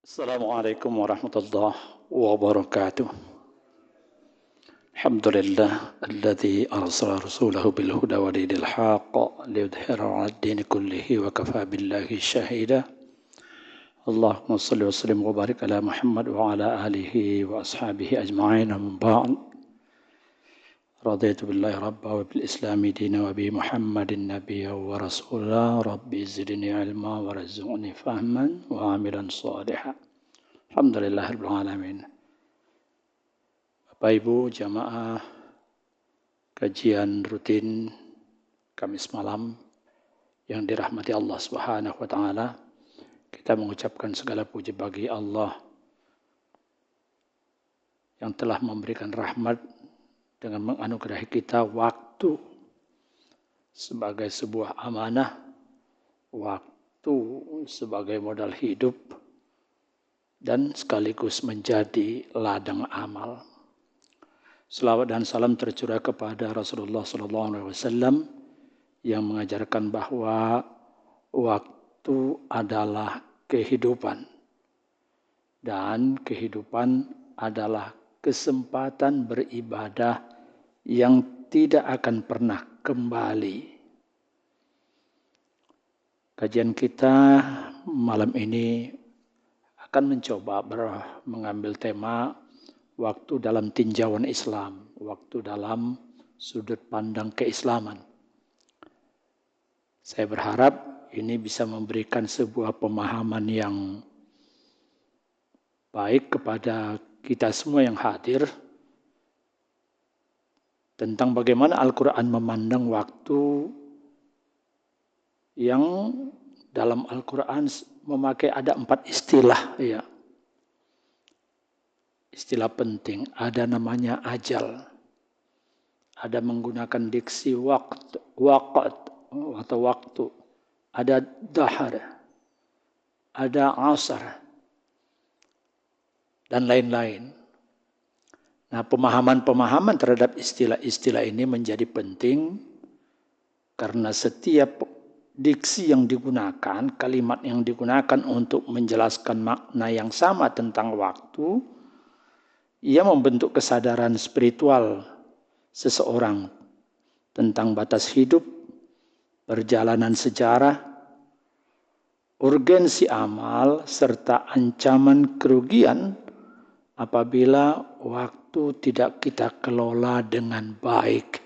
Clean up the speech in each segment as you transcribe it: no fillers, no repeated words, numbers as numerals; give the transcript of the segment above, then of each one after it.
Assalamualaikum warahmatullahi wabarakatuh. Alhamdulillah alladzi arsala rasulahu bil huda wa dinil haqq liyudhhirahu 'ala ad-din kullihi wa kafa billahi shahida. Allahumma shalli wa sallim wa barik ala Muhammad wa ala alihi wa ashabihi ajma'in. Amma ba'd. Raditu billahi rabba wa bil islami dina wa bi Muhammadin nabiyya wa rasula. Rabbi zidni ilma wa razzuqni fahman wa amilan shalihan. Alhamdulillahirabbil alamin. Bapak Ibu jamaah kajian rutin Kamis malam yang dirahmati Allah Subhanahu wa taala, kita mengucapkan segala puji bagi Allah yang telah memberikan rahmat dengan menganugerahi kita waktu sebagai sebuah amanah, waktu sebagai modal hidup, dan sekaligus menjadi ladang amal. Selawat dan salam tercurah kepada Rasulullah SAW yang mengajarkan bahwa waktu adalah kehidupan dan kehidupan adalah kesempatan beribadah yang tidak akan pernah kembali. Kajian kita malam ini akan mencoba mengambil tema waktu dalam tinjauan Islam, waktu dalam sudut pandang keislaman. Saya berharap ini bisa memberikan sebuah pemahaman yang baik kepada kita semua yang hadir tentang bagaimana Al-Quran memandang waktu yang dalam Al-Quran memakai ada 4 istilah, ya. Istilah penting, ada namanya ajal, ada menggunakan diksi waqt atau waktu, ada dahar, ada asar, dan lain-lain. Nah, pemahaman terhadap istilah-istilah ini menjadi penting karena setiap diksi yang digunakan, kalimat yang digunakan untuk menjelaskan makna yang sama tentang waktu, ia membentuk kesadaran spiritual seseorang tentang batas hidup, perjalanan sejarah, urgensi amal, serta ancaman kerugian apabila waktu tidak kita kelola dengan baik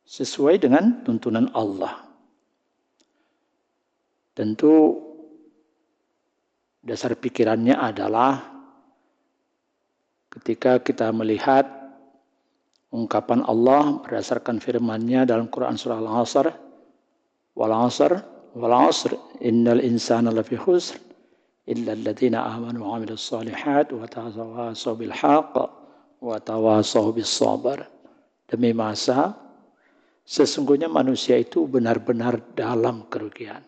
sesuai dengan tuntunan Allah. Tentu dasar pikirannya adalah ketika kita melihat ungkapan Allah berdasarkan firman-Nya dalam Quran surah Al-Asr, wal 'asr innal insana lafi khusr illa alladziina aamanu wa 'amilus shalihaat wa tawassaw bil haqq wa tawassaw bis sabr. Demi masa sesungguhnya manusia itu benar-benar dalam kerugian.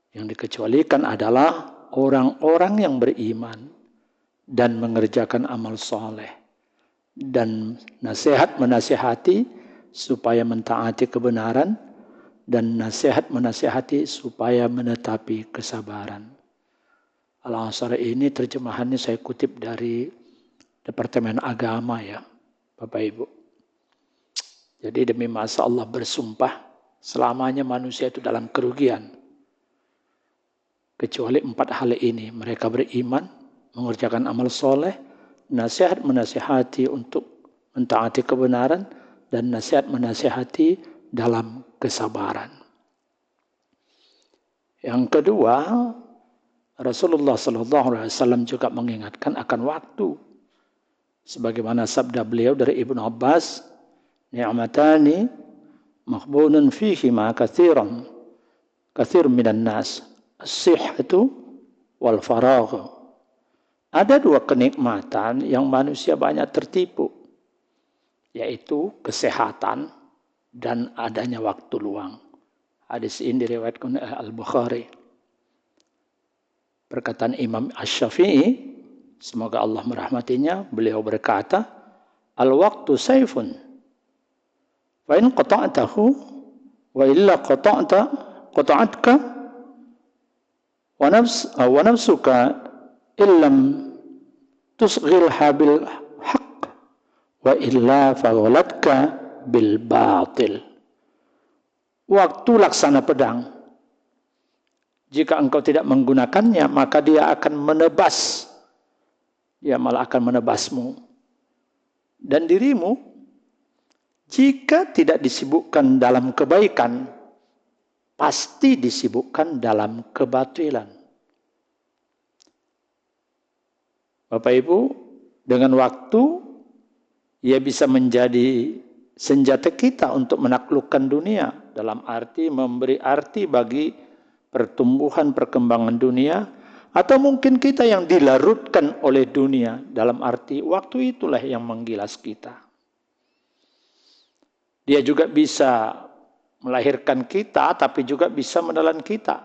Yang dikecualikan adalah orang-orang yang beriman dan mengerjakan amal soleh dan nasihat menasihati supaya mentaati kebenaran dan nasihat menasihati supaya menetapi kesabaran. Al-Asr ini terjemahannya saya kutip dari Departemen Agama, ya Bapak Ibu. Jadi demi masa Allah bersumpah selamanya manusia itu dalam kerugian kecuali 4 hal ini. Mereka beriman, mengerjakan amal soleh, nasihat menasihati untuk mentaati kebenaran, dan nasihat menasihati dalam kesabaran. Yang kedua, Rasulullah SAW juga mengingatkan akan waktu. Sebagaimana sabda beliau dari Ibnu Abbas, ni'matani maghbunun fihima kathir minan nas, as-sihhatu wal faragh. Ada 2 kenikmatan yang manusia banyak tertipu, yaitu kesehatan dan adanya waktu luang. Hadis ini diriwayatkan oleh Al-Bukhari. Perkataan Imam Asy-Syafi'i, semoga Allah merahmatinya, beliau berkata, al-waqtu sayfun, fa in qata'tahu wa illa qata'atka Wa nafsuka illam tusghilha bil haqq wa illa faghalatka bil batil. Waktu laksana pedang, jika engkau tidak menggunakannya, maka dia akan menebas. Dia malah akan menebasmu. Dan dirimu, jika tidak disibukkan dalam kebaikan, pasti disibukkan dalam kebatilan. Bapak Ibu, dengan waktu, ia bisa menjadi senjata kita untuk menaklukkan dunia. Dalam arti memberi arti bagi pertumbuhan perkembangan dunia. Atau mungkin kita yang dilarutkan oleh dunia. Dalam arti waktu itulah yang menggilas kita. Dia juga bisa melahirkan kita, tapi juga bisa menelan kita.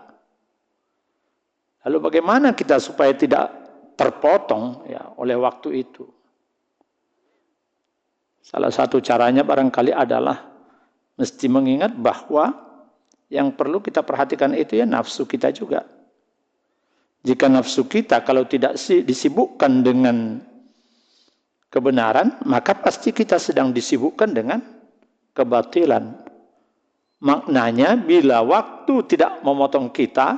Lalu bagaimana kita supaya tidak terpotong ya, oleh waktu itu? Salah satu caranya barangkali adalah mesti mengingat bahwa yang perlu kita perhatikan itu ya nafsu kita juga. Jika nafsu kita kalau tidak disibukkan dengan kebenaran, maka pasti kita sedang disibukkan dengan kebatilan. Maknanya bila waktu tidak memotong kita,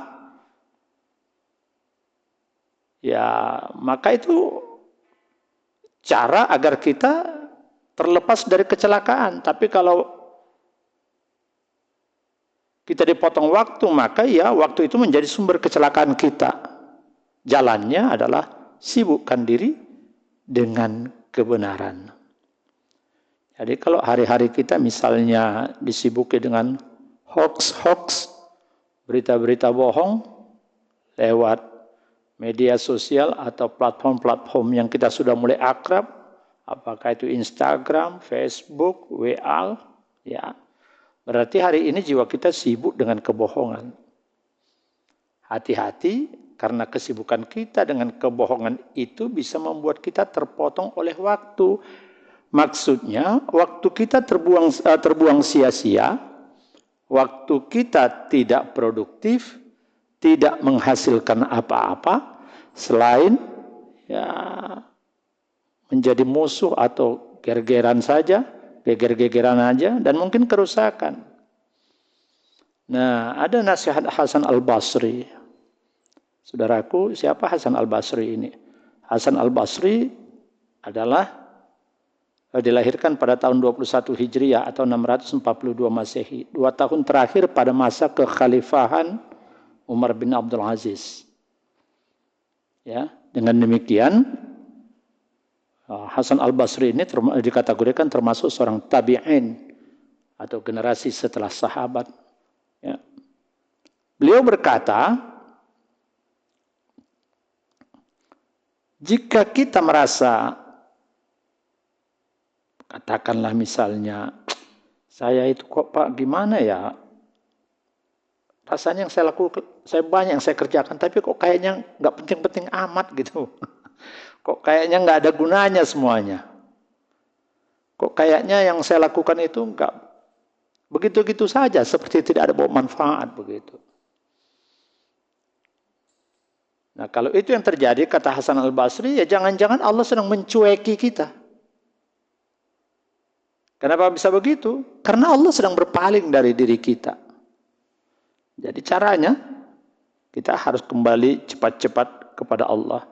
ya maka itu cara agar kita terlepas dari kecelakaan. Tapi kalau kita dipotong waktu, maka ya waktu itu menjadi sumber kecelakaan kita. Jalannya adalah sibukkan diri dengan kebenaran. Jadi kalau hari-hari kita misalnya disibuki dengan hoax, berita-berita bohong lewat media sosial atau platform-platform yang kita sudah mulai akrab, apakah itu Instagram, Facebook, WA, ya. Berarti hari ini jiwa kita sibuk dengan kebohongan. Hati-hati karena kesibukan kita dengan kebohongan itu bisa membuat kita terpotong oleh waktu. Maksudnya waktu kita terbuang sia-sia, waktu kita tidak produktif, tidak menghasilkan apa-apa selain ya menjadi musuh atau ger-geran saja. Geger-gegeran aja, dan mungkin kerusakan. Nah, ada nasihat Hasan Al-Basri. Saudaraku, siapa Hasan Al-Basri ini? Hasan Al-Basri adalah dilahirkan pada tahun 21 Hijriah atau 642 Masehi. 2 tahun terakhir pada masa kekhalifahan Umar bin Abdul Aziz. Ya, dengan demikian Hasan Al-Basri ini dikategorikan termasuk seorang tabi'in atau generasi setelah sahabat. Ya. Beliau berkata, jika kita merasa, katakanlah misalnya, saya itu kok Pak gimana ya, rasanya yang saya lakukan, saya banyak yang saya kerjakan, tapi kok kayaknya nggak penting-penting amat gitu. Kok kayaknya nggak ada gunanya semuanya. Kok kayaknya yang saya lakukan itu nggak begitu-gitu saja, seperti tidak ada bawa manfaat begitu. Nah kalau itu yang terjadi, kata Hasan Al-Basri, ya jangan-jangan Allah sedang mencueki kita. Kenapa bisa begitu? Karena Allah sedang berpaling dari diri kita. Jadi caranya, kita harus kembali cepat-cepat kepada Allah.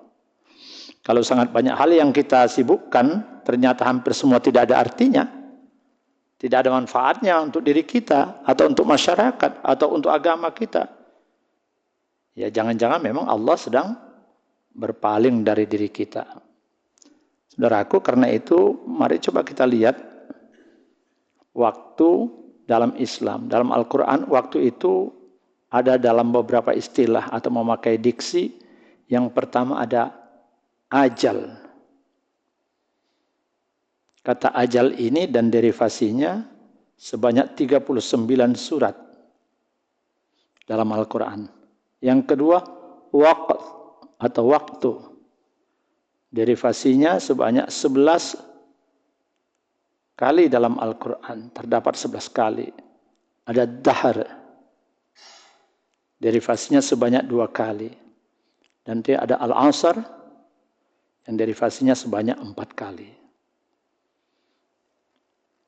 Kalau sangat banyak hal yang kita sibukkan, ternyata hampir semua tidak ada artinya. Tidak ada manfaatnya untuk diri kita, atau untuk masyarakat, atau untuk agama kita. Ya jangan-jangan memang Allah sedang berpaling dari diri kita. Saudaraku, karena itu mari coba kita lihat waktu dalam Islam. Dalam Al-Quran waktu itu ada dalam beberapa istilah atau memakai diksi. Yang pertama ada ajal. Kata ajal ini dan derivasinya sebanyak 39 surat dalam Al-Quran. Yang kedua, waqt atau waktu. Derivasinya sebanyak 11 kali dalam Al-Quran. Terdapat 11 kali. Ada dahar. derivasinya sebanyak 2 kali. Nanti ada al-asr yang derivasinya sebanyak 4 kali.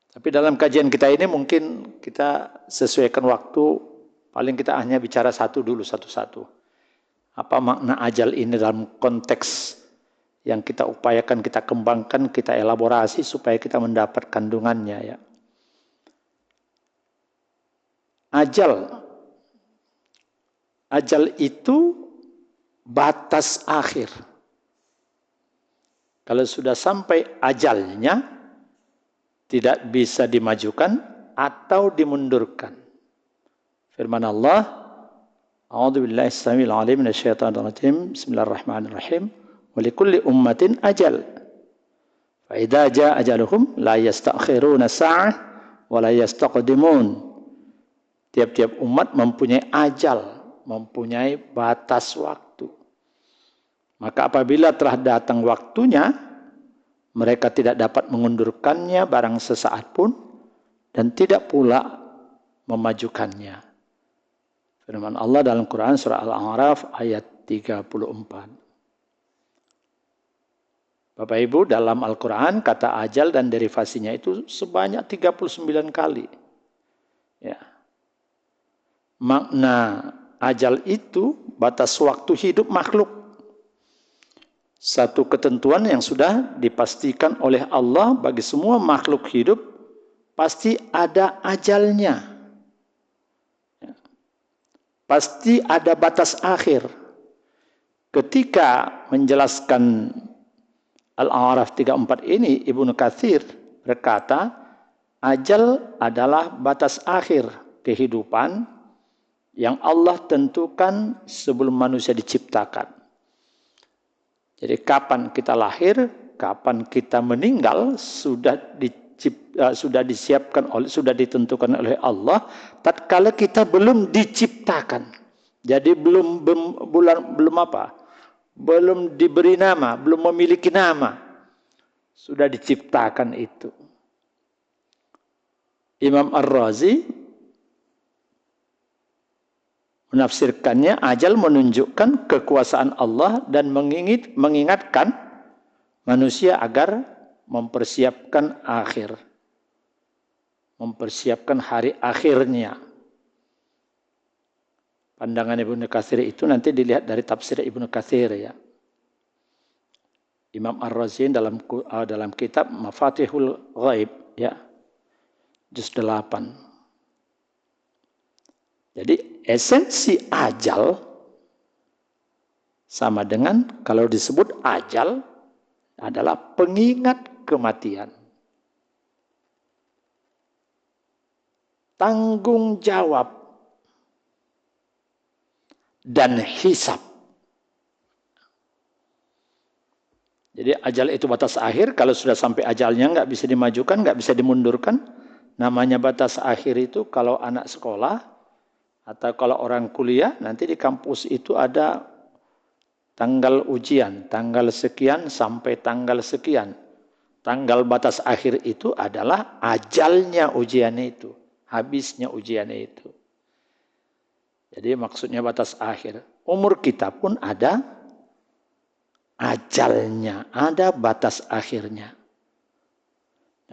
Tapi dalam kajian kita ini mungkin kita sesuaikan waktu, paling kita hanya bicara satu-satu. Apa makna ajal ini dalam konteks yang kita upayakan, kita kembangkan, kita elaborasi supaya kita mendapat kandungannya ya. Ajal itu batas akhir. Kalau sudah sampai ajalnya, tidak bisa dimajukan atau dimundurkan. Firman Allah, A'udzubillahi as-sami'il 'alim minasyaitonir rajim. Bismillahirrahmanirrahim. Wa likulli ummatin ajal. Fa idza jaa ajaluhum la yasta'khiruna sa'ah wa la yastaqdimun. Tiap-tiap umat mempunyai ajal, mempunyai batas waktu. Maka apabila telah datang waktunya, mereka tidak dapat mengundurkannya barang sesaat pun dan tidak pula memajukannya. Firman Allah dalam Quran surah Al-A'raf ayat 34. Bapak Ibu, dalam Al-Quran kata ajal dan derivasinya itu sebanyak 39 kali. Ya. Makna ajal itu batas waktu hidup makhluk. Satu ketentuan yang sudah dipastikan oleh Allah bagi semua makhluk hidup, pasti ada ajalnya. Pasti ada batas akhir. Ketika menjelaskan Al-A'raf 34 ini, Ibnu Katsir berkata, ajal adalah batas akhir kehidupan yang Allah tentukan sebelum manusia diciptakan. Jadi kapan kita lahir, kapan kita meninggal sudah disiapkan sudah ditentukan oleh Allah tatkala kita belum diciptakan. Jadi belum diberi nama, belum memiliki nama. Sudah diciptakan itu. Imam Ar-Razi menafsirkannya, ajal menunjukkan kekuasaan Allah dan mengingatkan manusia agar mempersiapkan akhir. Mempersiapkan hari akhirnya. Pandangan Ibnu Katsir itu nanti dilihat dari tafsir Ibnu Katsir ya. Imam Ar-Razi dalam kitab Mafatihul Ghaib ya. Juz 8. Jadi esensi ajal sama dengan kalau disebut ajal adalah pengingat kematian. Tanggung jawab dan hisab. Jadi ajal itu batas akhir. Kalau sudah sampai ajalnya nggak bisa dimajukan, nggak bisa dimundurkan. Namanya batas akhir itu kalau anak sekolah atau kalau orang kuliah, nanti di kampus itu ada tanggal ujian, tanggal sekian sampai tanggal sekian. Tanggal batas akhir itu adalah ajalnya ujian itu, habisnya ujian itu. Jadi maksudnya batas akhir. Umur kita pun ada ajalnya, ada batas akhirnya.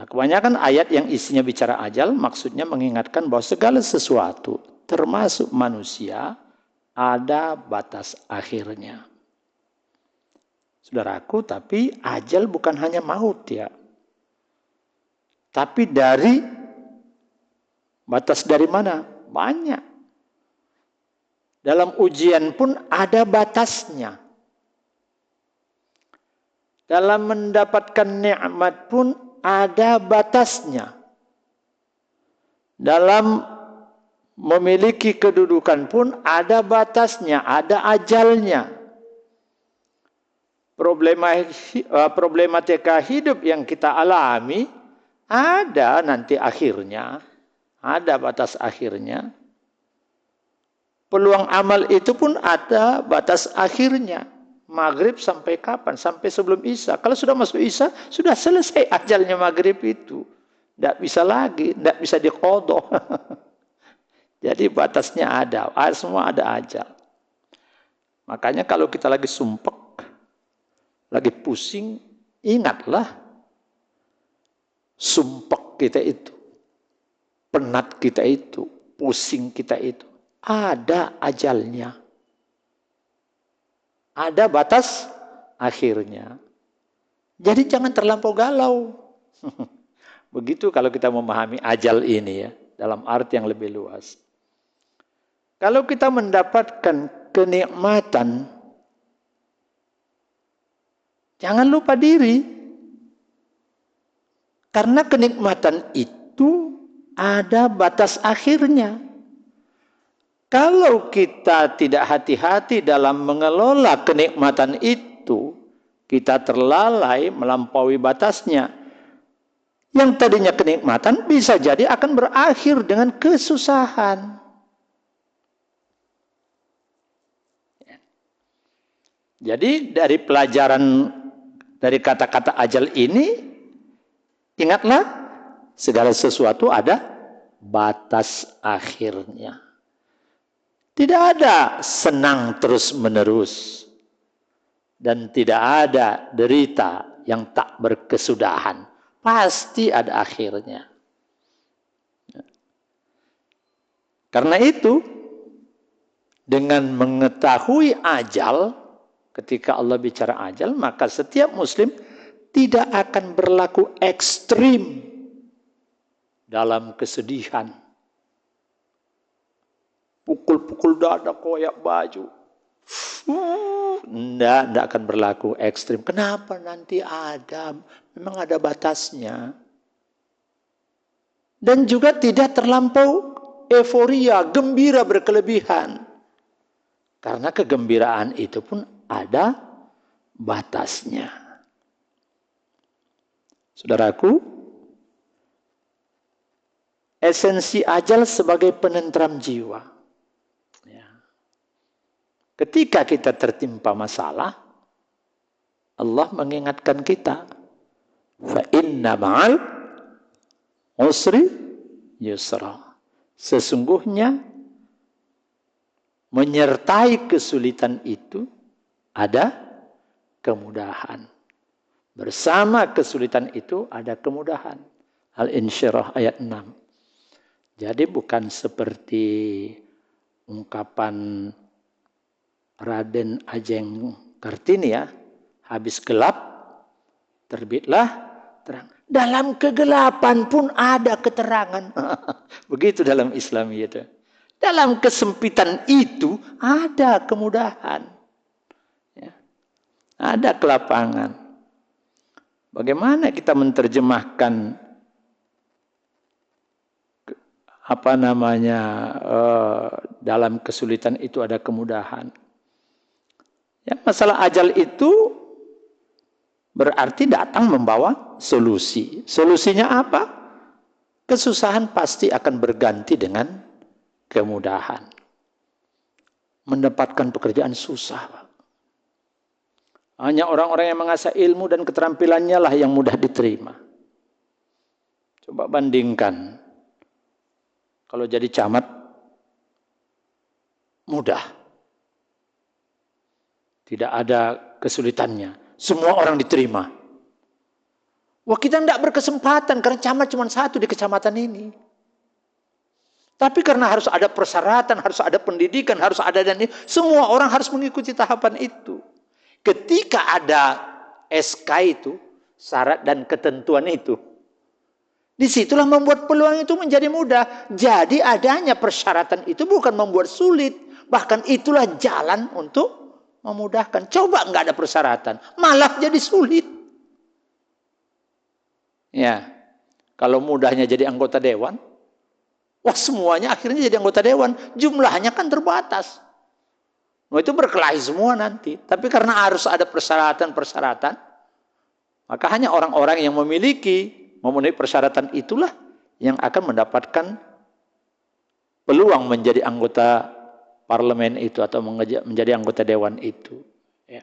Nah, kebanyakan ayat yang isinya bicara ajal maksudnya mengingatkan bahwa segala sesuatu termasuk manusia ada batas akhirnya. Saudaraku, tapi ajal bukan hanya maut ya. Tapi dari batas dari mana? Banyak. Dalam ujian pun ada batasnya. Dalam mendapatkan nikmat pun ada batasnya. Dalam memiliki kedudukan pun ada batasnya, ada ajalnya. Problematika hidup yang kita alami ada nanti akhirnya, ada batas akhirnya. Peluang amal itu pun ada batas akhirnya. Maghrib sampai kapan? Sampai sebelum Isya. Kalau sudah masuk Isya, sudah selesai ajalnya maghrib itu. Tidak bisa lagi, tidak bisa diqadha. Jadi batasnya ada, semua ada ajal. Makanya kalau kita lagi sumpek, lagi pusing, ingatlah sumpek kita itu, penat kita itu, pusing kita itu, ada ajalnya. Ada batas akhirnya. Jadi jangan terlampau galau. Begitu kalau kita memahami ajal ini ya, dalam arti yang lebih luas. Kalau kita mendapatkan kenikmatan, jangan lupa diri. Karena kenikmatan itu ada batas akhirnya. Kalau kita tidak hati-hati dalam mengelola kenikmatan itu, kita terlalai melampaui batasnya. Yang tadinya kenikmatan bisa jadi akan berakhir dengan kesusahan. Jadi dari pelajaran dari kata-kata ajal ini, ingatlah segala sesuatu ada batas akhirnya. Tidak ada senang terus-menerus. Dan tidak ada derita yang tak berkesudahan. Pasti ada akhirnya. Karena itu, dengan mengetahui ajal, ketika Allah bicara ajal, maka setiap muslim tidak akan berlaku ekstrim dalam kesedihan. Pukul-pukul dada koyak baju. Tidak akan berlaku ekstrim. Kenapa? Nanti ada. Memang ada batasnya. Dan juga tidak terlampau euforia, gembira berkelebihan. Karena kegembiraan itu pun ada batasnya. Saudaraku, esensi ajal sebagai penentram jiwa. Ketika kita tertimpa masalah, Allah mengingatkan kita, fa inna ma'al usri yusra. Sesungguhnya menyertai kesulitan itu ada kemudahan. Bersama kesulitan itu ada kemudahan. Al-Insyirah ayat 6. Jadi bukan seperti ungkapan Raden Ajeng Kartini ya, habis gelap terbitlah terang. Dalam kegelapan pun ada keterangan. Begitu dalam Islam itu. Dalam kesempitan itu ada kemudahan. Ya. Ada kelapangan. Bagaimana kita menerjemahkan dalam kesulitan itu ada kemudahan. Ya, masalah ajal itu berarti datang membawa solusi. Solusinya apa? Kesusahan pasti akan berganti dengan kemudahan. Mendapatkan pekerjaan susah. Hanya orang-orang yang mengasah ilmu dan keterampilannya lah yang mudah diterima. Coba bandingkan. Kalau jadi camat, mudah. Tidak ada kesulitannya. Semua orang diterima. Wah, kita tidak berkesempatan karena camat cuma satu di kecamatan ini. Tapi karena harus ada persyaratan, harus ada pendidikan, harus ada dan ini, semua orang harus mengikuti tahapan itu. Ketika ada SK itu, syarat dan ketentuan itu, disitulah membuat peluang itu menjadi mudah. Jadi adanya persyaratan itu bukan membuat sulit, bahkan itulah jalan untuk memudahkan. Coba nggak ada persyaratan, malah jadi sulit. Ya, kalau mudahnya jadi anggota dewan, wah semuanya akhirnya jadi anggota dewan. Jumlahnya kan terbatas. Nah, itu berkelahi semua nanti. Tapi karena harus ada persyaratan-persyaratan, maka hanya orang-orang yang memenuhi persyaratan itulah yang akan mendapatkan peluang menjadi anggota parlemen itu atau menjadi anggota dewan itu. Ya.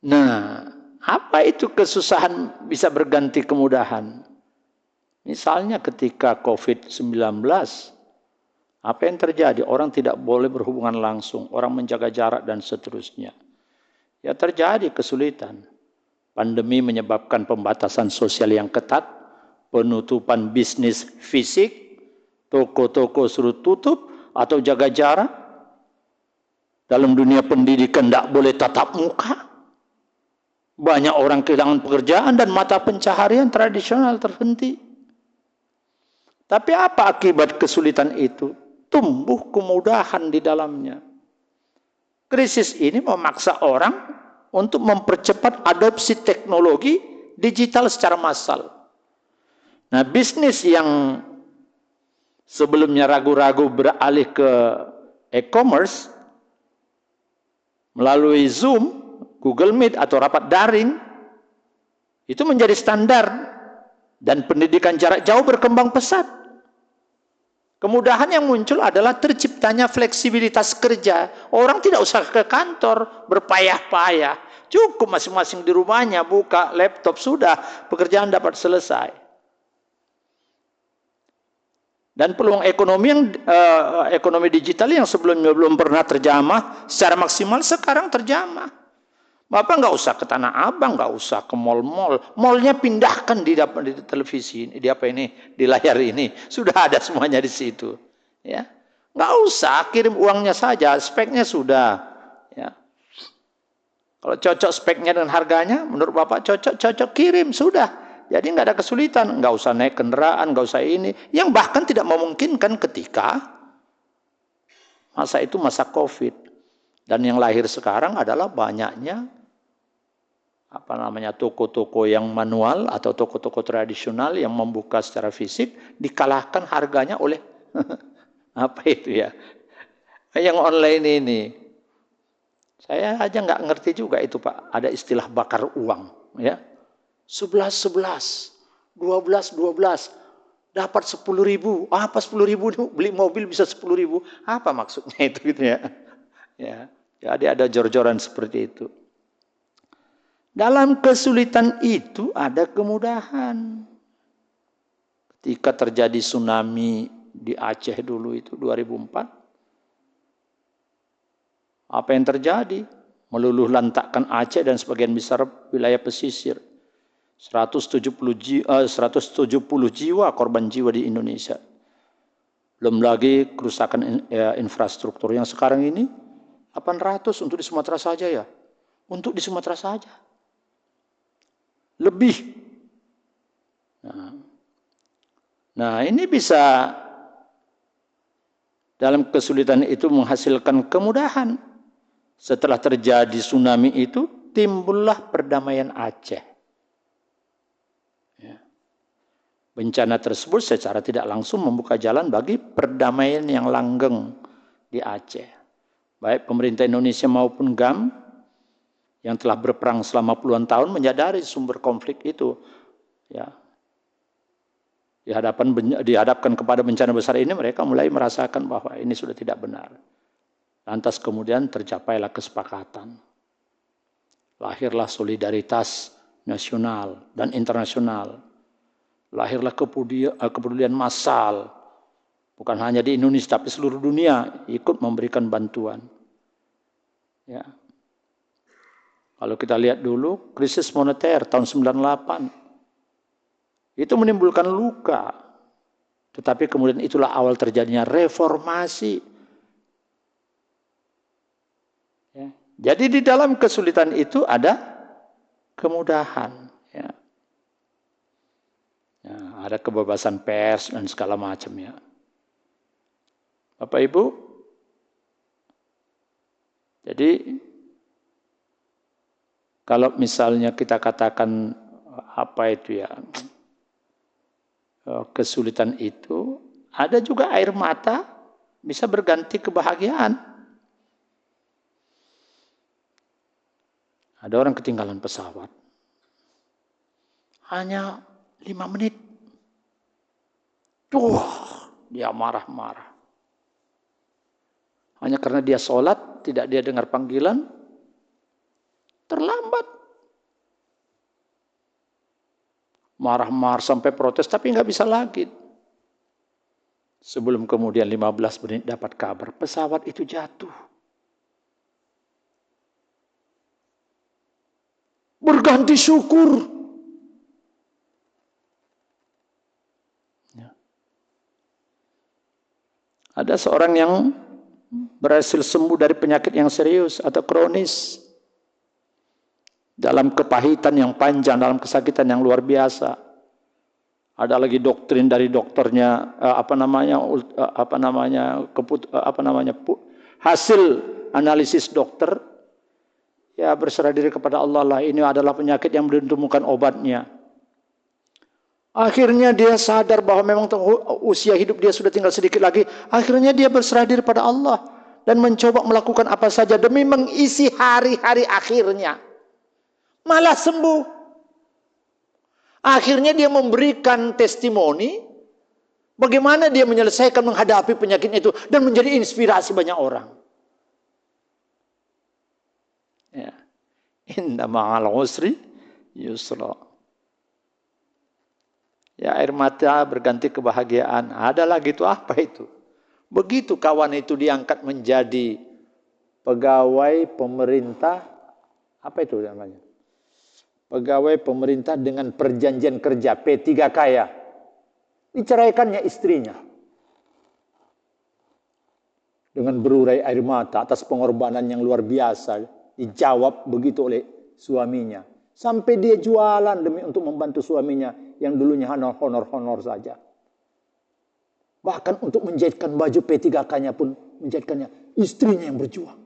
Nah, apa itu kesusahan bisa berganti kemudahan? Misalnya ketika COVID-19, apa yang terjadi? Orang tidak boleh berhubungan langsung, orang menjaga jarak dan seterusnya. Ya terjadi kesulitan. Pandemi menyebabkan pembatasan sosial yang ketat, penutupan bisnis fisik, toko-toko suruh tutup atau jaga jarak. Dalam dunia pendidikan tidak boleh tatap muka. Banyak orang kehilangan pekerjaan dan mata pencaharian tradisional terhenti. Tapi apa akibat kesulitan itu? Tumbuh kemudahan di dalamnya. Krisis ini memaksa orang untuk mempercepat adopsi teknologi digital secara massal. Nah, bisnis yang sebelumnya ragu-ragu beralih ke e-commerce melalui Zoom, Google Meet atau rapat daring, itu menjadi standar dan pendidikan jarak jauh berkembang pesat. Kemudahan yang muncul adalah terciptanya fleksibilitas kerja. Orang tidak usah ke kantor berpayah-payah. Cukup masing-masing di rumahnya buka laptop, sudah pekerjaan dapat selesai. Dan peluang ekonomi digital yang sebelumnya belum pernah terjamah secara maksimal sekarang terjamah. Bapak nggak usah ke Tanah Abang, nggak usah ke mall-mall. Mallnya pindahkan di televisi, di layar ini. Sudah ada semuanya di situ. Ya, nggak usah kirim uangnya saja, speknya sudah. Ya. Kalau cocok speknya dan harganya, menurut Bapak cocok kirim sudah. Jadi nggak ada kesulitan, nggak usah naik kendaraan, nggak usah ini. Yang bahkan tidak memungkinkan ketika masa itu masa COVID. Dan yang lahir sekarang adalah banyaknya toko-toko yang manual atau toko-toko tradisional yang membuka secara fisik dikalahkan harganya oleh apa itu ya? Yang online ini. Saya aja nggak ngerti juga itu Pak. Ada istilah bakar uang, ya. 11, 12, dapat 10.000. Apa 10.000? Beli mobil bisa 10.000. Apa maksudnya itu gitu ya? Ya, jadi ada jor-joran seperti itu. Dalam kesulitan itu ada kemudahan. Ketika terjadi tsunami di Aceh dulu itu 2004, apa yang terjadi? Meluluh lantakkan Aceh dan sebagian besar wilayah pesisir. 170 jiwa korban jiwa di Indonesia. Belum lagi kerusakan infrastruktur yang sekarang ini 800 untuk di Sumatera saja ya. Untuk di Sumatera saja. Lebih. Nah, ini bisa dalam kesulitan itu menghasilkan kemudahan. Setelah terjadi tsunami itu, timbullah perdamaian Aceh. Ya. Bencana tersebut secara tidak langsung membuka jalan bagi perdamaian yang langgeng di Aceh. Baik pemerintah Indonesia maupun GAM yang telah berperang selama puluhan tahun menyadari sumber konflik itu. Ya. Dihadapkan kepada bencana besar ini, mereka mulai merasakan bahwa ini sudah tidak benar. Lantas kemudian tercapailah kesepakatan. Lahirlah solidaritas nasional dan internasional. Lahirlah kepedulian massal. Bukan hanya di Indonesia, tapi seluruh dunia ikut memberikan bantuan. Ya. Kalau kita lihat dulu, krisis moneter tahun 98. Itu menimbulkan luka. Tetapi kemudian itulah awal terjadinya reformasi. Ya. Jadi di dalam kesulitan itu ada kemudahan. Ya. Ya, ada kebebasan pers dan segala macamnya. Bapak Ibu, jadi kalau misalnya kita katakan apa itu ya, kesulitan itu, ada juga air mata bisa berganti kebahagiaan. Ada orang ketinggalan pesawat. Hanya 5 menit. Dia marah-marah. Hanya karena dia sholat, tidak dia dengar panggilan, terlambat. marah-marah sampai protes, tapi nggak bisa lagi. Sebelum kemudian 15 menit dapat kabar, pesawat itu jatuh. Berganti syukur. Ada seorang yang berhasil sembuh dari penyakit yang serius atau kronis. Dalam kepahitan yang panjang, dalam kesakitan yang luar biasa. Ada lagi doktrin dari dokternya, hasil analisis dokter, ya berserah diri kepada Allah lah. Ini adalah penyakit yang belum ditemukan obatnya. Akhirnya dia sadar bahwa memang usia hidup dia sudah tinggal sedikit lagi. Akhirnya dia berserah diri pada Allah dan mencoba melakukan apa saja demi mengisi hari-hari akhirnya. Malah sembuh. Akhirnya dia memberikan testimoni bagaimana dia menyelesaikan menghadapi penyakitnya itu dan menjadi inspirasi banyak orang. Ya. Inna ma'al usri yusra. Ya, air mata berganti kebahagiaan. Ada lagi itu apa itu? Begitu kawan itu diangkat menjadi pegawai pemerintah, apa itu namanya? Pegawai pemerintah dengan perjanjian kerja, P3K ya. Diceraikannya istrinya. Dengan berurai air mata atas pengorbanan yang luar biasa. Dijawab begitu oleh suaminya. Sampai dia jualan demi untuk membantu suaminya yang dulunya honor-honor saja. Bahkan untuk menjahitkan baju P3K-nya pun menjahitkannya istrinya yang berjuang.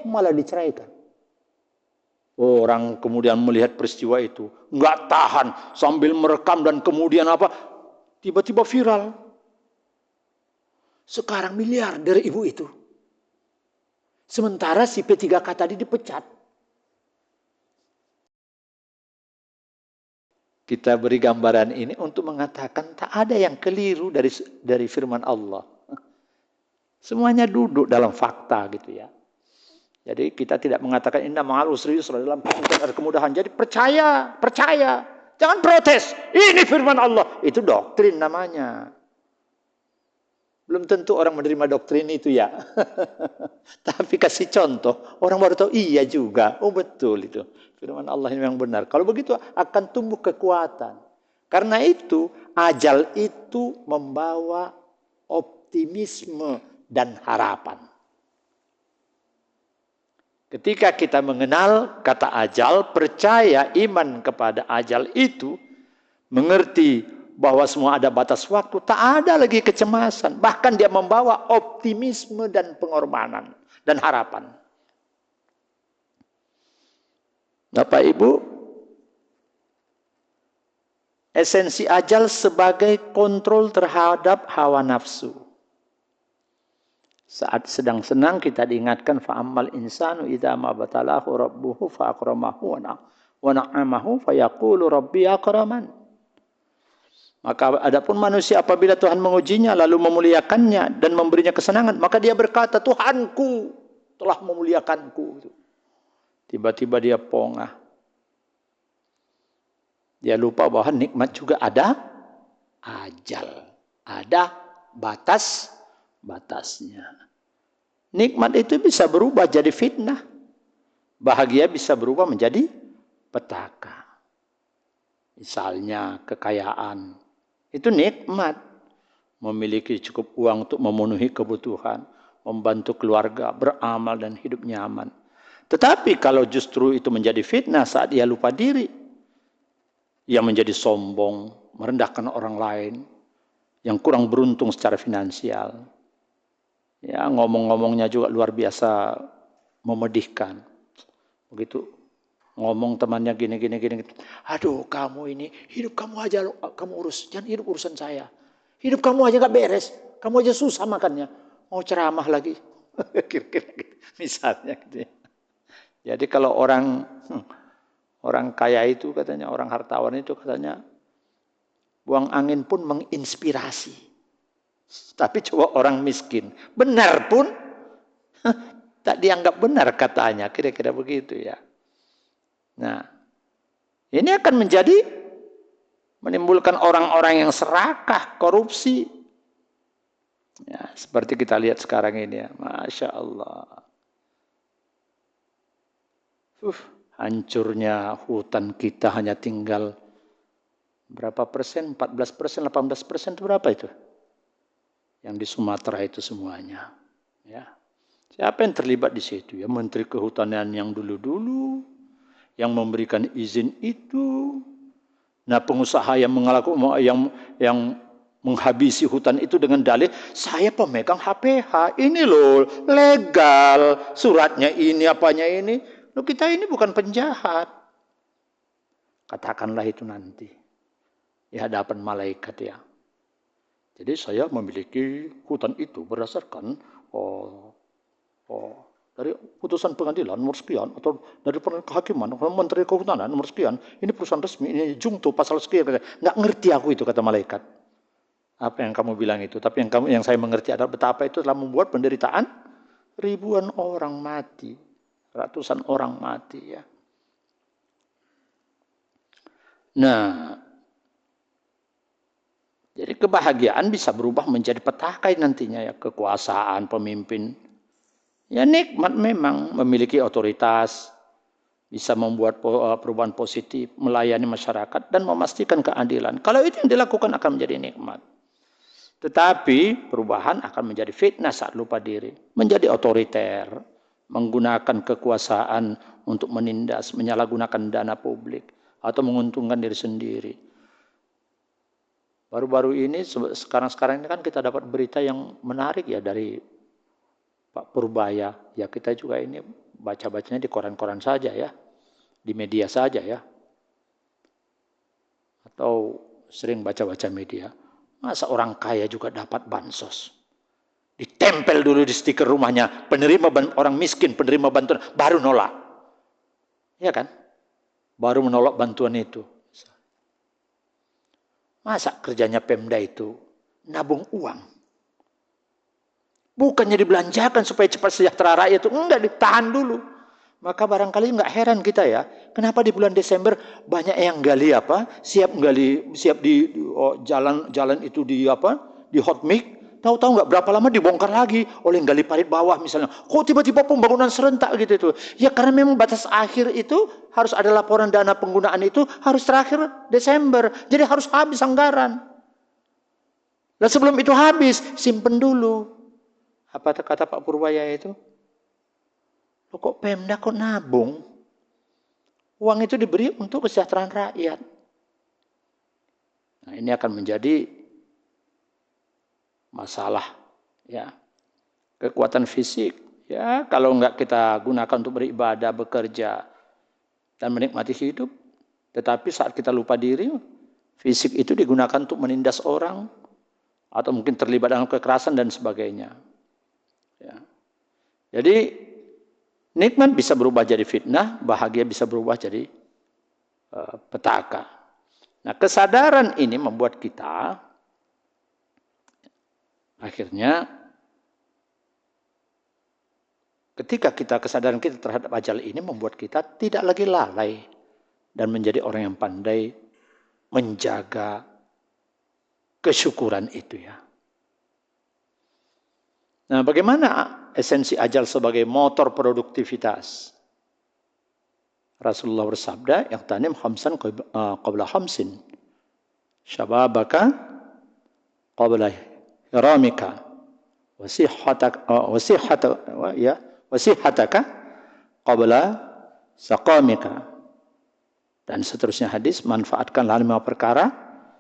Malah diceraikan. Orang kemudian melihat peristiwa itu, nggak tahan sambil merekam dan kemudian apa? Tiba-tiba viral. Sekarang miliarder ibu itu. Sementara si P3K tadi dipecat. Kita beri gambaran ini untuk mengatakan tak ada yang keliru dari firman Allah. Semuanya duduk dalam fakta gitu ya. Jadi kita tidak mengatakan inna ma'al usri yusra, dalam ada kemudahan. Jadi percaya. Jangan protes. Ini firman Allah. Itu doktrin namanya. Belum tentu orang menerima doktrin itu ya. Tapi kasih contoh, orang baru tahu iya juga. Oh betul itu. Firman Allah ini yang benar. Kalau begitu akan tumbuh kekuatan. Karena itu ajal itu membawa optimisme dan harapan. Ketika kita mengenal kata ajal, percaya iman kepada ajal itu, mengerti bahwa semua ada batas waktu, tak ada lagi kecemasan. Bahkan dia membawa optimisme dan pengorbanan dan harapan. Bapak Ibu, esensi ajal sebagai kontrol terhadap hawa nafsu. Saat sedang senang kita diingatkan fa'ammal insanu idza ma batalahu rabbuhu fa akramahu wa na'amahu fa yaqulu rabbi akraman. Maka adapun manusia apabila Tuhan mengujinya lalu memuliakannya dan memberinya kesenangan, maka dia berkata, Tuhanku telah memuliakanku. Tiba-tiba dia pongah. Dia lupa bahwa nikmat juga ada ajal. Ada batasnya. Nikmat itu bisa berubah jadi fitnah. Bahagia bisa berubah menjadi petaka. Misalnya kekayaan. Itu nikmat. Memiliki cukup uang untuk memenuhi kebutuhan. Membantu keluarga, beramal dan hidup nyaman. Tetapi kalau justru itu menjadi fitnah saat ia lupa diri. Ia menjadi sombong, merendahkan orang lain. Yang kurang beruntung secara finansial. Ya, ngomong-ngomongnya juga luar biasa memedihkan. Begitu ngomong temannya gini. Aduh, kamu ini hidup kamu aja kamu urus, jangan hidup urusan saya. Hidup kamu aja gak beres, kamu aja susah makannya. Mau ceramah lagi. Kira-kira gitu. Misalnya gitu ya. Jadi kalau orang kaya itu katanya, orang hartawan itu katanya buang angin pun menginspirasi. Tapi coba orang miskin, benar pun tak dianggap benar katanya, kira-kira begitu ya. Nah, ini akan menjadi menimbulkan orang-orang yang serakah, korupsi. Ya, seperti kita lihat sekarang ini ya, Masya Allah. Hancurnya hutan kita hanya tinggal berapa persen? 14%, 18% itu berapa itu? Yang di Sumatera itu semuanya. Ya. Siapa yang terlibat di situ? Ya, Menteri Kehutanan yang dulu-dulu, yang memberikan izin itu. Nah, pengusaha yang yang menghabisi hutan itu dengan dalih, saya pemegang HPH, ini loh legal, suratnya ini, apanya ini. Loh, kita ini bukan penjahat. Katakanlah itu nanti di hadapan malaikat ya. Jadi saya memiliki hutan itu berdasarkan dari putusan pengadilan nomor sekian atau dari kehakiman Menteri Kehutanan nomor sekian, ini perusahaan resmi, ini jungto pasal sekian. Nggak ngerti aku itu, kata malaikat. Apa yang kamu bilang itu? Tapi yang saya mengerti adalah betapa itu telah membuat penderitaan ribuan orang mati, ratusan orang mati ya. Nah, jadi kebahagiaan bisa berubah menjadi petaka nantinya ya, kekuasaan pemimpin. Ya nikmat memang memiliki otoritas, bisa membuat perubahan positif, melayani masyarakat dan memastikan keadilan. Kalau itu yang dilakukan akan menjadi nikmat. Tetapi perubahan akan menjadi fitnah saat lupa diri, menjadi otoriter, menggunakan kekuasaan untuk menindas, menyalahgunakan dana publik atau menguntungkan diri sendiri. Baru-baru ini, sekarang ini kan kita dapat berita yang menarik ya dari Pak Purbaya. Ya kita juga ini baca-bacanya di koran-koran saja ya, di media saja ya. Atau sering baca-baca media. Masa orang kaya juga dapat bansos? Ditempel dulu di stiker rumahnya, orang miskin, penerima bantuan, baru nolak. Ya kan? Baru menolak bantuan itu. Masa kerjanya Pemda itu nabung uang? Bukannya dibelanjakan supaya cepat sejahtera rakyat itu. Enggak, ditahan dulu. Maka barangkali enggak heran kita ya. Kenapa di bulan Desember banyak yang gali siap di jalan itu di hot mix. Tahu-tahu nggak berapa lama dibongkar lagi oleh gali parit bawah misalnya. Kok tiba-tiba pembangunan serentak gitu itu? Ya karena memang batas akhir itu harus ada laporan dana penggunaan itu harus terakhir Desember. Jadi harus habis anggaran. Dan sebelum itu habis, simpen dulu. Apa kata Pak Purbaya itu? Loh kok Pemda kok nabung? Uang itu diberi untuk kesejahteraan rakyat. Nah ini akan menjadi masalah ya, kekuatan fisik ya, kalau enggak kita gunakan untuk beribadah, bekerja dan menikmati hidup, tetapi saat kita lupa diri, fisik itu digunakan untuk menindas orang atau mungkin terlibat dalam kekerasan dan sebagainya ya. Jadi nikmat bisa berubah jadi fitnah, bahagia bisa berubah jadi petaka. Nah kesadaran ini membuat kita akhirnya ketika kesadaran kita terhadap ajal ini membuat kita tidak lagi lalai dan menjadi orang yang pandai menjaga kesyukuran itu ya. Nah, bagaimana esensi ajal sebagai motor produktivitas? Rasulullah bersabda, "Ightanim khamsan qabla khamsin. Syababaka qabla ramika wasihataka qabla saqamika." Dan seterusnya hadis, manfaatkanlah 5 perkara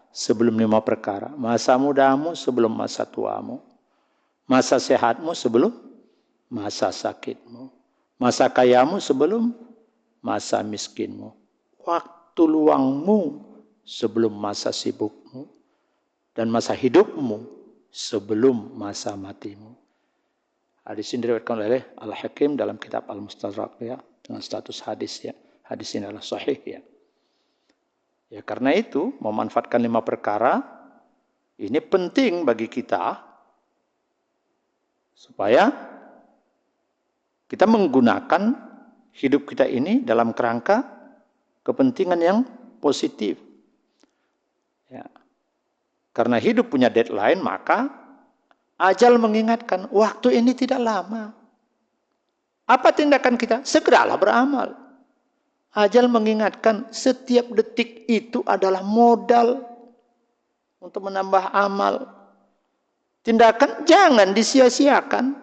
sebelum 5 perkara. Masa mudamu sebelum masa tuamu. Masa sehatmu sebelum masa sakitmu. Masa kayamu sebelum masa miskinmu. Waktu luangmu sebelum masa sibukmu. Dan masa hidupmu sebelum masa matimu. Hadis ini diriwayatkan oleh Al-Hakim dalam kitab Al-Mustadrak ya, dengan status hadis ya. Hadis ini adalah sahih ya. Ya karena itu memanfaatkan 5 perkara ini penting bagi kita supaya kita menggunakan hidup kita ini dalam kerangka kepentingan yang positif. Ya. Karena hidup punya deadline, maka ajal mengingatkan, waktu ini tidak lama. Apa tindakan kita? Segeralah beramal. Ajal mengingatkan, setiap detik itu adalah modal untuk menambah amal. Tindakan jangan disia-siakan.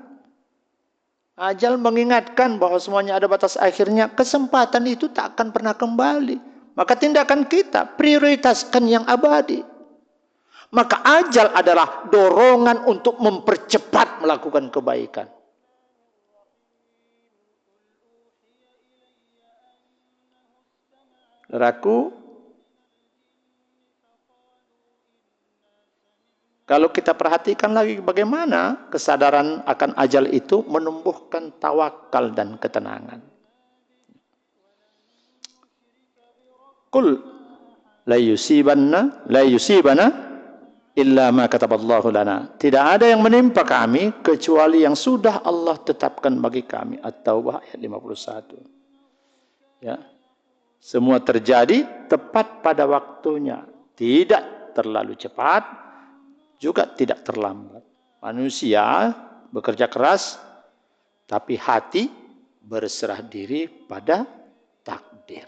Ajal mengingatkan bahwa semuanya ada batas akhirnya. Kesempatan itu tak akan pernah kembali. Maka tindakan kita prioritaskan yang abadi. Maka ajal adalah dorongan untuk mempercepat melakukan kebaikan. Saudaraku, kalau kita perhatikan lagi bagaimana kesadaran akan ajal itu menumbuhkan tawakal dan ketenangan. Qul la yusibana illa ma kataballahu lana. Tidak ada yang menimpa kami kecuali yang sudah Allah tetapkan bagi kami. At-Taubah ayat 51. Ya. Semua terjadi tepat pada waktunya. Tidak terlalu cepat, juga tidak terlambat. Manusia bekerja keras, tapi hati berserah diri pada takdir.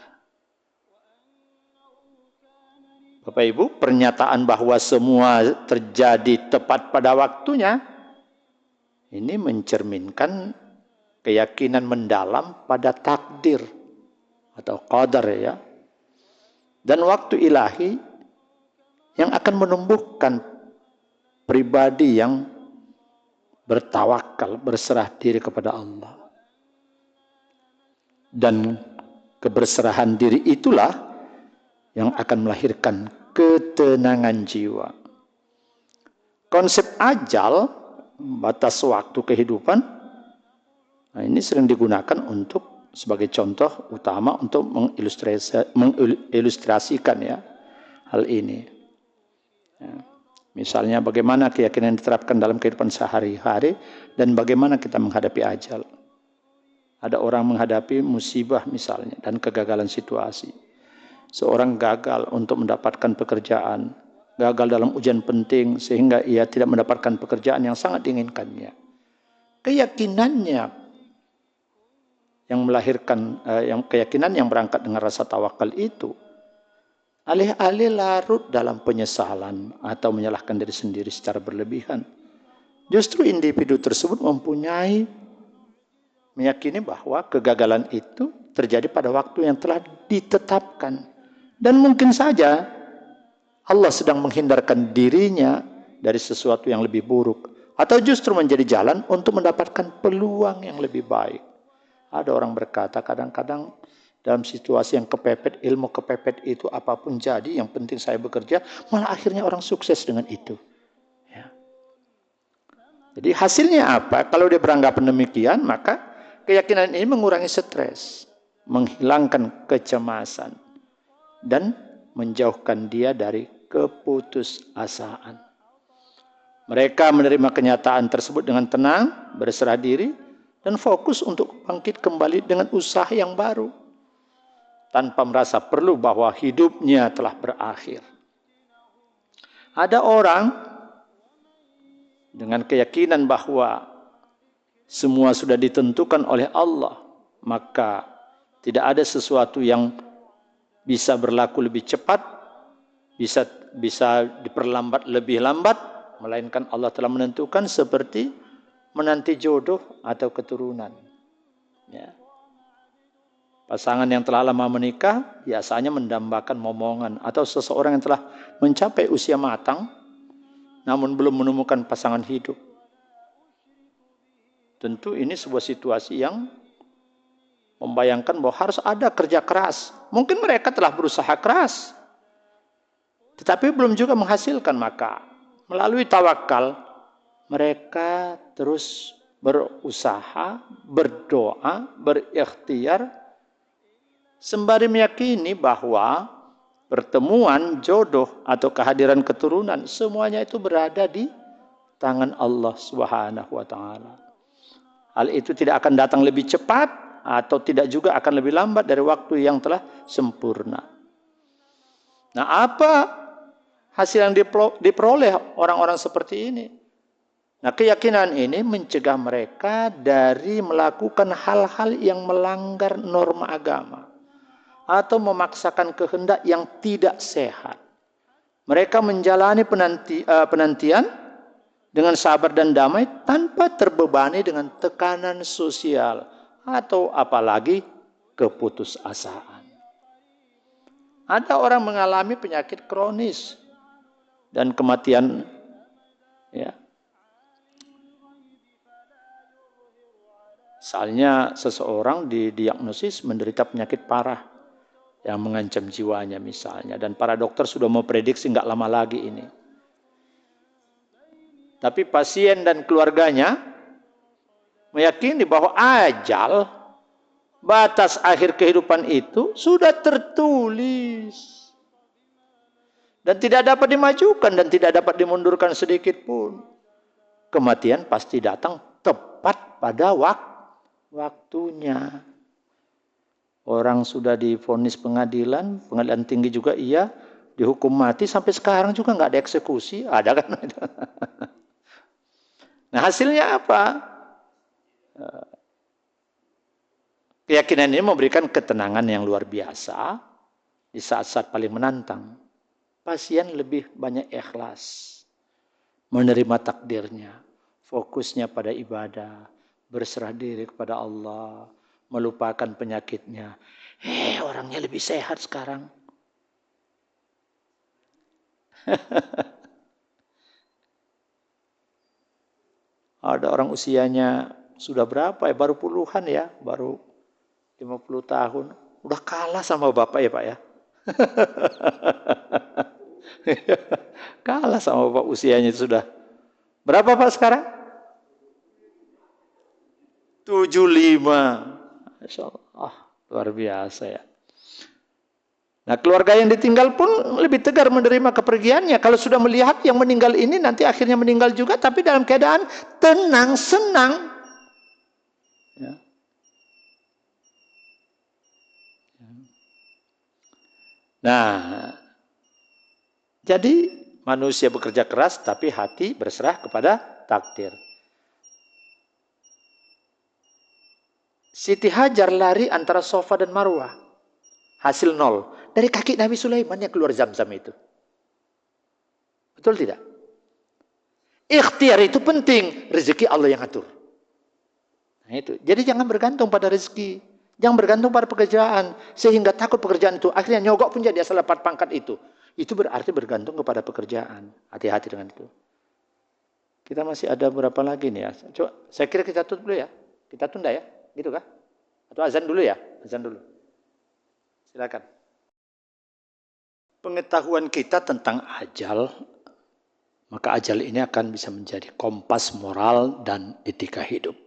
Bapak Ibu, pernyataan bahwa semua terjadi tepat pada waktunya, ini mencerminkan keyakinan mendalam pada takdir atau qadar ya. Dan waktu ilahi yang akan menumbuhkan pribadi yang bertawakal, berserah diri kepada Allah. Dan keberserahan diri itulah yang akan melahirkan ketenangan jiwa. Konsep ajal, batas waktu kehidupan, nah ini sering digunakan untuk sebagai contoh utama untuk mengilustrasikan ya hal ini. Ya. Misalnya bagaimana keyakinan diterapkan dalam kehidupan sehari-hari dan bagaimana kita menghadapi ajal. Ada orang menghadapi musibah misalnya dan kegagalan situasi. Seorang gagal untuk mendapatkan pekerjaan, gagal dalam ujian penting sehingga ia tidak mendapatkan pekerjaan yang sangat diinginkannya. Keyakinannya yang melahirkan keyakinan yang berangkat dengan rasa tawakal itu alih-alih larut dalam penyesalan atau menyalahkan diri sendiri secara berlebihan, justru individu tersebut meyakini bahwa kegagalan itu terjadi pada waktu yang telah ditetapkan dan mungkin saja Allah sedang menghindarkan dirinya dari sesuatu yang lebih buruk atau justru menjadi jalan untuk mendapatkan peluang yang lebih baik. Ada orang berkata kadang-kadang dalam situasi yang kepepet, ilmu kepepet itu apapun jadi, yang penting saya bekerja, malah akhirnya orang sukses dengan itu. Ya. Jadi hasilnya apa? Kalau dia beranggapan demikian, maka keyakinan ini mengurangi stres, menghilangkan kecemasan, dan menjauhkan dia dari keputusasaan. Mereka menerima kenyataan tersebut dengan tenang, berserah diri, dan fokus untuk bangkit kembali dengan usaha yang baru. Tanpa merasa perlu bahwa hidupnya telah berakhir. Ada orang dengan keyakinan bahwa semua sudah ditentukan oleh Allah, maka tidak ada sesuatu yang bisa berlaku lebih cepat, bisa diperlambat lebih lambat, melainkan Allah telah menentukan seperti menanti jodoh atau keturunan. Ya. Pasangan yang telah lama menikah biasanya mendambakan momongan atau seseorang yang telah mencapai usia matang namun belum menemukan pasangan hidup. Tentu ini sebuah situasi yang membayangkan bahwa harus ada kerja keras. Mungkin mereka telah berusaha keras, tetapi belum juga menghasilkan, maka melalui tawakal mereka terus berusaha, berdoa, berikhtiar, sembari meyakini bahwa pertemuan jodoh atau kehadiran keturunan semuanya itu berada di tangan Allah Subhanahu wa taala. Hal itu tidak akan datang lebih cepat atau tidak juga akan lebih lambat dari waktu yang telah sempurna. Nah, apa hasil yang diperoleh orang-orang seperti ini. Nah, keyakinan ini mencegah mereka dari melakukan hal-hal yang melanggar norma agama atau memaksakan kehendak yang tidak sehat. Mereka menjalani penantian dengan sabar dan damai tanpa terbebani dengan tekanan sosial atau apalagi keputusasaan. Ada orang mengalami penyakit kronis dan kematian, ya. Misalnya seseorang didiagnosis menderita penyakit parah yang mengancam jiwanya misalnya, dan para dokter sudah memprediksi nggak lama lagi ini. Tapi pasien dan keluarganya meyakini bahwa ajal, batas akhir kehidupan itu sudah tertulis dan tidak dapat dimajukan dan tidak dapat dimundurkan sedikit pun. Kematian pasti datang tepat pada waktunya. Orang sudah divonis pengadilan tinggi juga iya, dihukum mati sampai sekarang juga nggak dieksekusi, ada kan? Nah, hasilnya apa? Keyakinan ini memberikan ketenangan yang luar biasa di saat-saat paling menantang. Pasien lebih banyak ikhlas menerima takdirnya, fokusnya pada ibadah, berserah diri kepada Allah, melupakan penyakitnya. Orangnya lebih sehat sekarang. Ada orang usianya sudah berapa ya? Baru puluhan ya, baru 50 tahun. Udah kalah sama bapak ya Pak ya. Kalah sama bapak usianya sudah. Berapa Pak sekarang? 75. Masya Allah, luar biasa ya. Nah, keluarga yang ditinggal pun lebih tegar menerima kepergiannya. Kalau sudah melihat yang meninggal ini nanti akhirnya meninggal juga, tapi dalam keadaan tenang, senang. Ya. Nah, jadi manusia bekerja keras, tapi hati berserah kepada takdir. Siti Hajar lari antara Safa dan Marwah. Hasil 0. Dari kaki Nabi Sulaiman yang keluar Zam-Zam itu. Betul tidak? Ikhtiar itu penting. Rezeki Allah yang atur. Nah itu. Jadi jangan bergantung pada rezeki. Jangan bergantung pada pekerjaan. Sehingga takut pekerjaan itu. Akhirnya nyogok pun jadi asal dapat pangkat itu. Itu berarti bergantung kepada pekerjaan. Hati-hati dengan itu. Kita masih ada berapa lagi nih ya? Coba, saya kira kita tutup dulu ya. Kita tunda ya. Gitu kah? Atau azan dulu ya? Azan dulu. Silakan. Pengetahuan kita tentang ajal, maka ajal ini akan bisa menjadi kompas moral dan etika hidup.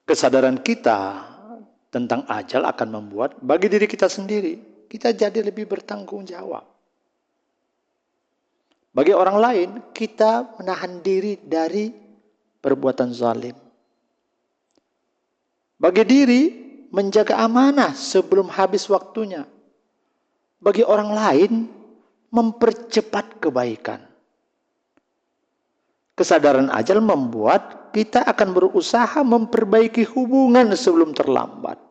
Kesadaran kita tentang ajal akan membuat bagi diri kita sendiri, kita jadi lebih bertanggung jawab. Bagi orang lain, kita menahan diri dari perbuatan zalim. Bagi diri, menjaga amanah sebelum habis waktunya. Bagi orang lain, mempercepat kebaikan. Kesadaran ajal membuat kita akan berusaha memperbaiki hubungan sebelum terlambat.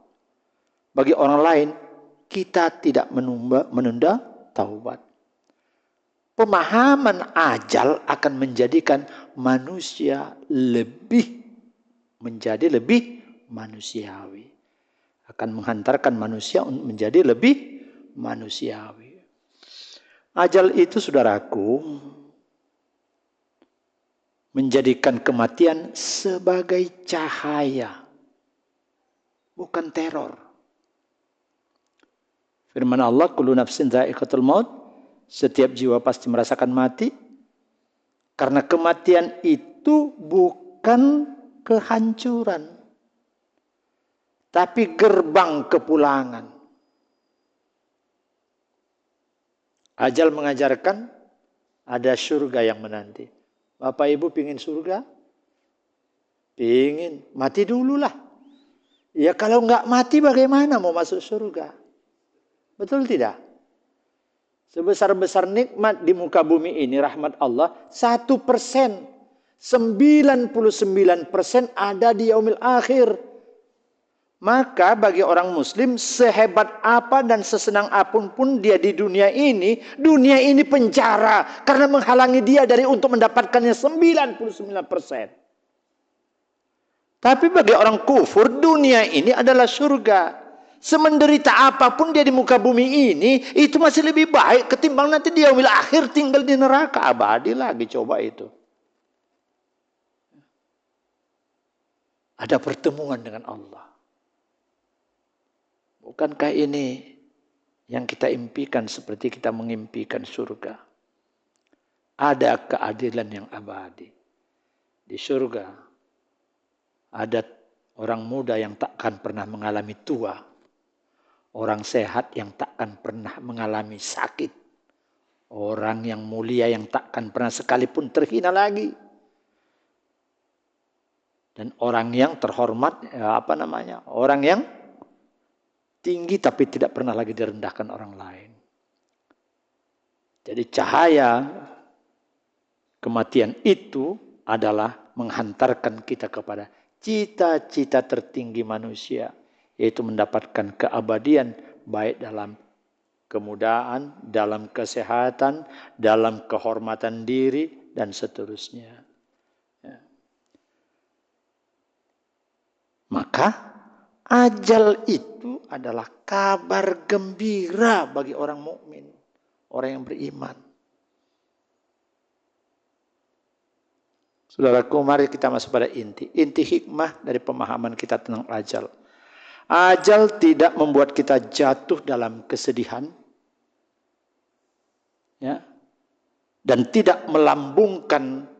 Bagi orang lain, kita tidak menunda taubat. Pemahaman ajal akan menjadikan manusia menjadi lebih manusiawi. Akan menghantarkan manusia menjadi lebih manusiawi. Ajal itu, saudaraku, menjadikan kematian sebagai cahaya, bukan teror. Firman Allah, kullu nafsin dha'iqatul maut, setiap jiwa pasti merasakan mati. Karena kematian itu bukan kehancuran, tapi gerbang kepulangan. Ajal mengajarkan ada surga yang menanti. Bapak Ibu pingin surga? Pingin. Mati dululah. Ya kalau nggak mati bagaimana mau masuk surga? Betul tidak? Sebesar-besar nikmat di muka bumi ini, rahmat Allah, 1%. 99% ada di yaumil akhir. Maka bagi orang muslim, sehebat apa dan sesenang apapun pun dia di dunia ini penjara. Karena menghalangi dia dari untuk mendapatkannya 99%. Tapi bagi orang kufur, dunia ini adalah surga. Semenderita apapun dia di muka bumi ini, itu masih lebih baik ketimbang nanti dia yaumil akhir tinggal di neraka abadi lagi. Coba itu. Ada pertemuan dengan Allah. Bukankah ini yang kita impikan seperti kita mengimpikan surga? Ada keadilan yang abadi. Di surga ada orang muda yang takkan pernah mengalami tua. Orang sehat yang takkan pernah mengalami sakit. Orang yang mulia yang takkan pernah sekalipun terhina lagi. Dan orang yang terhormat, orang yang tinggi tapi tidak pernah lagi direndahkan orang lain. Jadi cahaya kematian itu adalah menghantarkan kita kepada cita-cita tertinggi manusia, yaitu mendapatkan keabadian baik dalam kemudahan, dalam kesehatan, dalam kehormatan diri, dan seterusnya. Ya. Maka ajal itu adalah kabar gembira bagi orang mukmin, orang yang beriman. Saudaraku, mari kita masuk pada inti hikmah dari pemahaman kita tentang ajal. Ajal tidak membuat kita jatuh dalam kesedihan, ya, dan tidak melambungkan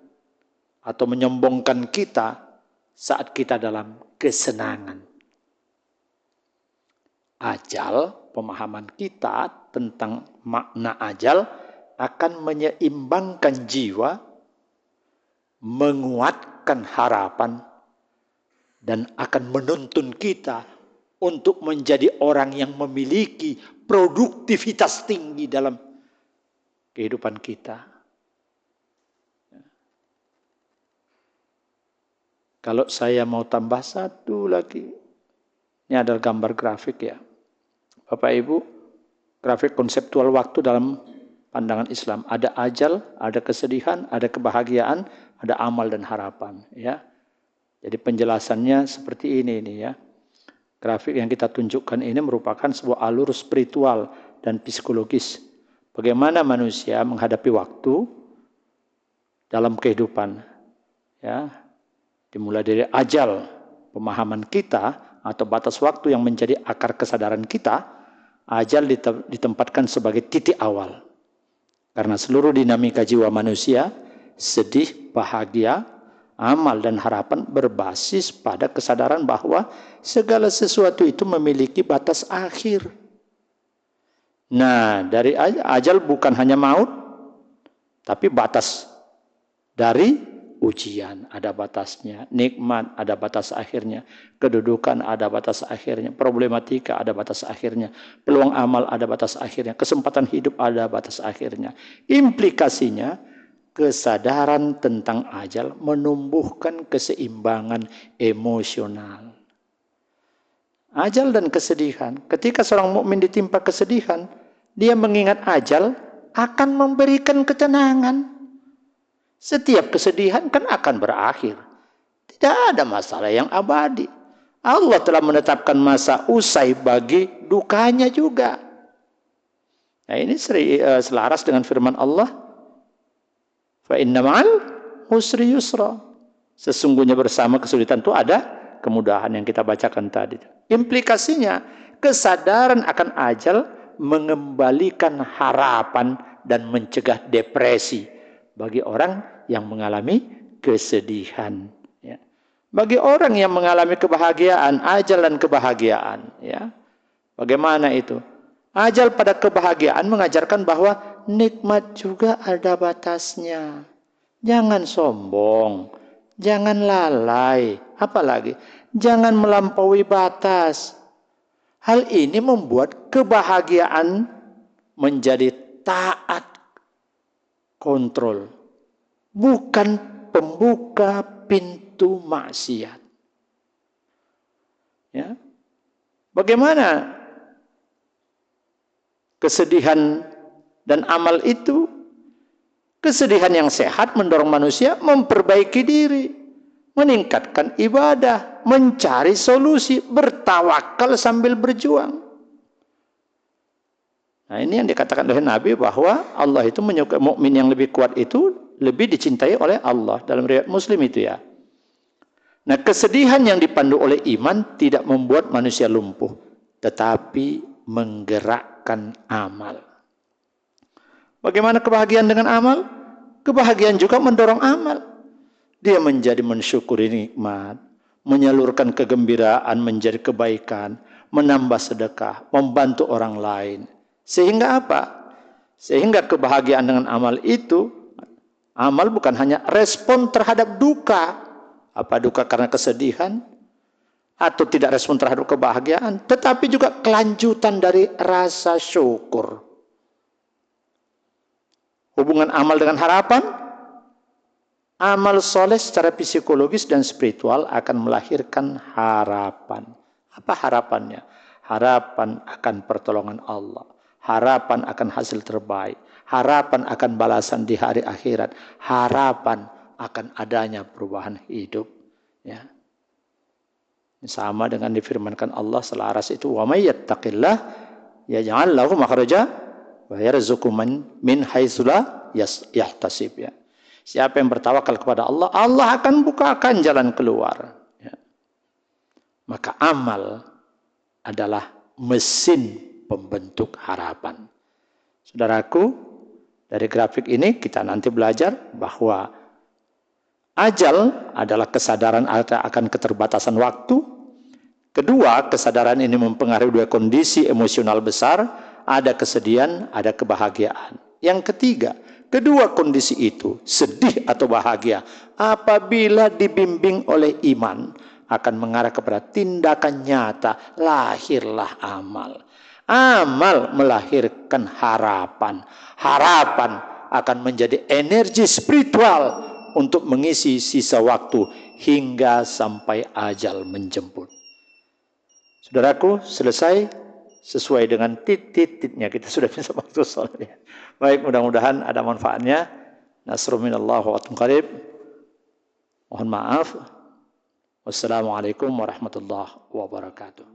atau menyombongkan kita saat kita dalam kesenangan. Ajal, pemahaman kita tentang makna ajal akan menyeimbangkan jiwa, menguatkan harapan, dan akan menuntun kita untuk menjadi orang yang memiliki produktivitas tinggi dalam kehidupan kita. Kalau saya mau tambah satu lagi, ini adalah gambar grafik ya. Bapak Ibu, grafik konseptual waktu dalam pandangan Islam. Ada ajal, ada kesedihan, ada kebahagiaan, ada amal dan harapan. Ya. Jadi penjelasannya seperti ini ya. Grafik yang kita tunjukkan ini merupakan sebuah alur spiritual dan psikologis. Bagaimana manusia menghadapi waktu dalam kehidupan. Ya. Dimulai dari ajal, pemahaman kita atau batas waktu yang menjadi akar kesadaran kita. Ajal ditempatkan sebagai titik awal. Karena seluruh dinamika jiwa manusia, sedih, bahagia, amal dan harapan berbasis pada kesadaran bahwa segala sesuatu itu memiliki batas akhir. Nah, dari ajal bukan hanya maut, tapi batas dari ujian ada batasnya, nikmat ada batas akhirnya, kedudukan ada batas akhirnya, problematika ada batas akhirnya, peluang amal ada batas akhirnya, kesempatan hidup ada batas akhirnya. Implikasinya, kesadaran tentang ajal menumbuhkan keseimbangan emosional. Ajal dan kesedihan, ketika seorang mukmin ditimpa kesedihan, dia mengingat ajal akan memberikan ketenangan. Setiap kesedihan kan akan berakhir. Tidak ada masalah yang abadi. Allah telah menetapkan masa usai bagi dukanya juga. Nah ini selaras dengan firman Allah. Fa inna ma'al usri yusra. Sesungguhnya bersama kesulitan itu ada kemudahan yang kita bacakan tadi. Implikasinya kesadaran akan ajal mengembalikan harapan dan mencegah depresi bagi orang yang mengalami kesedihan. Ya. Bagi orang yang mengalami kebahagiaan, ajal dan kebahagiaan. Ya. Bagaimana itu? Ajal pada kebahagiaan mengajarkan bahwa nikmat juga ada batasnya. Jangan sombong, jangan lalai, apalagi jangan melampaui batas. Hal ini membuat kebahagiaan menjadi taat, kontrol, bukan pembuka pintu maksiat. Ya. Bagaimana kesedihan dan amal itu? Kesedihan yang sehat mendorong manusia memperbaiki diri, meningkatkan ibadah, mencari solusi, bertawakal sambil berjuang. Nah, ini yang dikatakan oleh Nabi bahwa Allah itu menyukai mukmin yang lebih kuat itu lebih dicintai oleh Allah dalam riwayat Muslim itu ya. Nah, kesedihan yang dipandu oleh iman tidak membuat manusia lumpuh, tetapi menggerakkan amal. Bagaimana kebahagiaan dengan amal? Kebahagiaan juga mendorong amal. Dia menjadi mensyukuri nikmat, menyalurkan kegembiraan menjadi kebaikan, menambah sedekah, membantu orang lain. Sehingga apa? Sehingga kebahagiaan dengan amal itu, amal bukan hanya respon terhadap duka, apa duka karena kesedihan, atau tidak respon terhadap kebahagiaan, tetapi juga kelanjutan dari rasa syukur. Hubungan amal dengan harapan, amal soleh secara psikologis dan spiritual akan melahirkan harapan. Apa harapannya? Harapan akan pertolongan Allah, harapan akan hasil terbaik, harapan akan balasan di hari akhirat, harapan akan adanya perubahan hidup. Ya. Sama dengan difirmankan Allah selaras itu, wa may yattaqillah yaj'al lahu makhraja wa yarzuqhu min haitsu la yahtasib. Ya. Siapa yang bertawakal kepada Allah, Allah akan bukakan jalan keluar. Ya. Maka amal adalah mesin pembentuk harapan. Saudaraku, dari grafik ini kita nanti belajar bahwa ajal adalah kesadaran akan keterbatasan waktu. Kedua, kesadaran ini mempengaruhi dua kondisi emosional besar, ada kesedihan, ada kebahagiaan. Yang ketiga, kedua kondisi itu, sedih atau bahagia, apabila dibimbing oleh iman, akan mengarah kepada tindakan nyata, lahirlah amal. Amal melahirkan harapan. Harapan akan menjadi energi spiritual untuk mengisi sisa waktu hingga sampai ajal menjemput. Saudaraku, selesai sesuai dengan titik-titiknya. Kita sudah bisa waktu soalnya. Baik, mudah-mudahan ada manfaatnya. Nasrun minallah wa atun qarib. Mohon maaf. Wassalamualaikum warahmatullahi wabarakatuh.